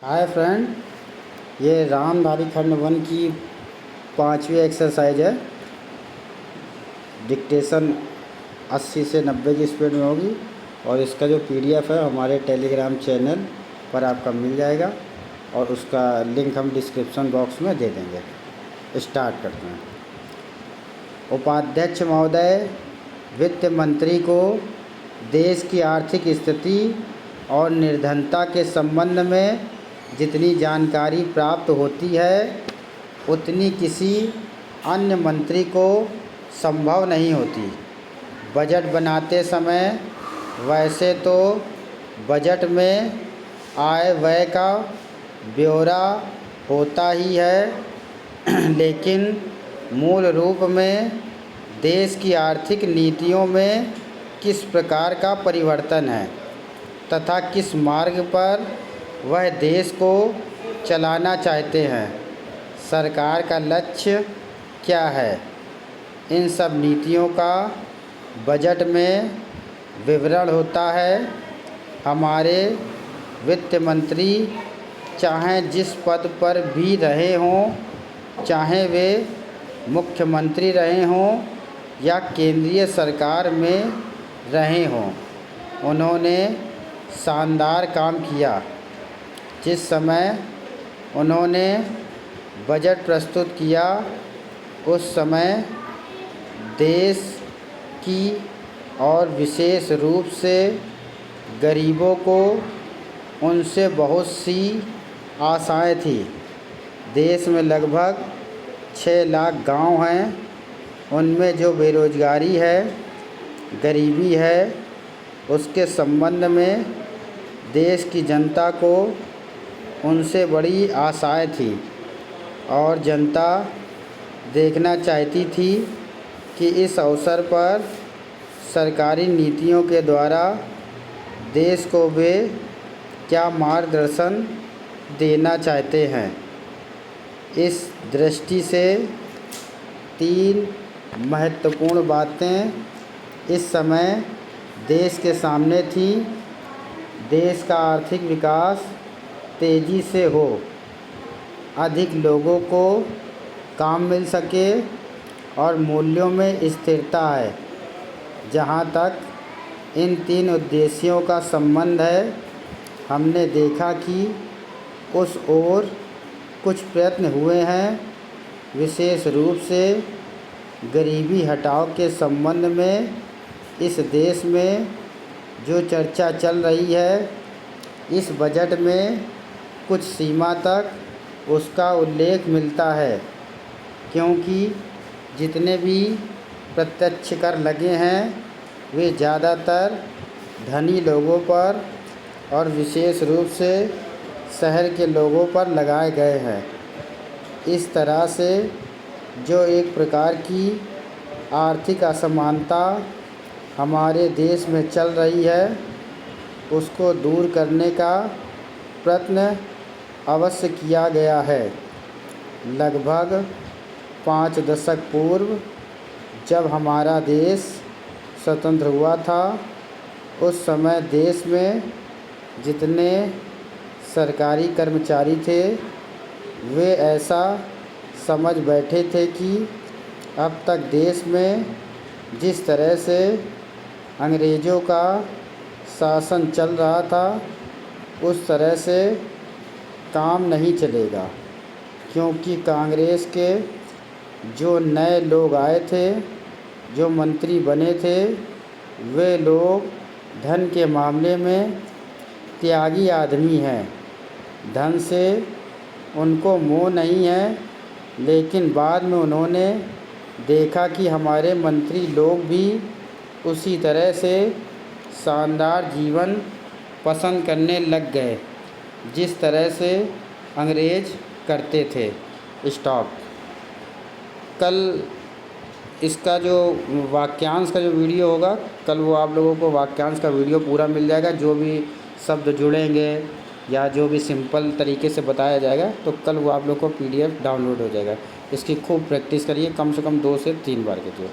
Hi friend, ये रामधारी खंड 1 की 5वीं एक्सरसाइज है। डिक्टेशन 80 से 90 की स्पीड में होगी और इसका जो पीडीएफ है हमारे टेलीग्राम चैनल पर आपका मिल जाएगा और उसका लिंक हम डिस्क्रिप्शन बॉक्स में दे देंगे। स्टार्ट करते हैं। उपाध्यक्ष महोदय, वित्त मंत्री को देश की आर्थिक स्थिति और निर्धनता के संबंध में जितनी जानकारी प्राप्त होती है उतनी किसी अन्य मंत्री को संभव नहीं होती। बजट बनाते समय वैसे तो बजट में आय व्यय का ब्यौरा होता ही है, लेकिन मूल रूप में देश की आर्थिक नीतियों में किस प्रकार का परिवर्तन है तथा किस मार्ग पर वह देश को चलाना चाहते हैं, सरकार का लक्ष्य क्या है, इन सब नीतियों का बजट में विवरण होता है। हमारे वित्त मंत्री चाहे जिस पद पर भी रहे हों, चाहे वे मुख्यमंत्री रहे हों या केंद्रीय सरकार में रहे हों, उन्होंने शानदार काम किया। जिस समय उन्होंने बजट प्रस्तुत किया उस समय देश की और विशेष रूप से गरीबों को उनसे बहुत सी आशाएं थी। देश में लगभग 6 लाख गांव हैं, उनमें जो बेरोजगारी है, गरीबी है, उसके संबंध में देश की जनता को उनसे बड़ी आशाएं थी और जनता देखना चाहती थी कि इस अवसर पर सरकारी नीतियों के द्वारा देश को वे क्या मार्गदर्शन देना चाहते हैं। इस दृष्टि से 3 महत्वपूर्ण बातें इस समय देश के सामने थी। देश का आर्थिक विकास तेज़ी से हो, अधिक लोगों को काम मिल सके और मूल्यों में स्थिरता है। जहाँ तक इन 3 उद्देश्यों का संबंध है, हमने देखा कि उस ओर कुछ प्रयत्न हुए हैं। विशेष रूप से गरीबी हटाओ के संबंध में इस देश में जो चर्चा चल रही है, इस बजट में कुछ सीमा तक उसका उल्लेख मिलता है, क्योंकि जितने भी प्रत्यक्ष कर लगे हैं वे ज़्यादातर धनी लोगों पर और विशेष रूप से शहर के लोगों पर लगाए गए हैं। इस तरह से जो एक प्रकार की आर्थिक असमानता हमारे देश में चल रही है, उसको दूर करने का प्रयत्न अवश्य किया गया है। लगभग 5 दशक पूर्व जब हमारा देश स्वतंत्र हुआ था, उस समय देश में जितने सरकारी कर्मचारी थे वे ऐसा समझ बैठे थे कि अब तक देश में जिस तरह से अंग्रेज़ों का शासन चल रहा था उस तरह से काम नहीं चलेगा, क्योंकि कांग्रेस के जो नए लोग आए थे, जो मंत्री बने थे, वे लोग धन के मामले में त्यागी आदमी हैं। धन से उनको मोह नहीं है, लेकिन बाद में उन्होंने देखा कि हमारे मंत्री लोग भी उसी तरह से शानदार जीवन पसंद करने लग गए जिस तरह से अंग्रेज़ करते थे। स्टॉप। कल इसका जो वाक्यांश का जो वीडियो होगा, कल वो आप लोगों को वाक्यांश का वीडियो पूरा मिल जाएगा। जो भी शब्द जुड़ेंगे या जो भी सिंपल तरीके से बताया जाएगा, तो कल वो आप लोग को पीडीएफ डाउनलोड हो जाएगा। इसकी खूब प्रैक्टिस करिए, कम से कम 2 से 3 बार कीजिए।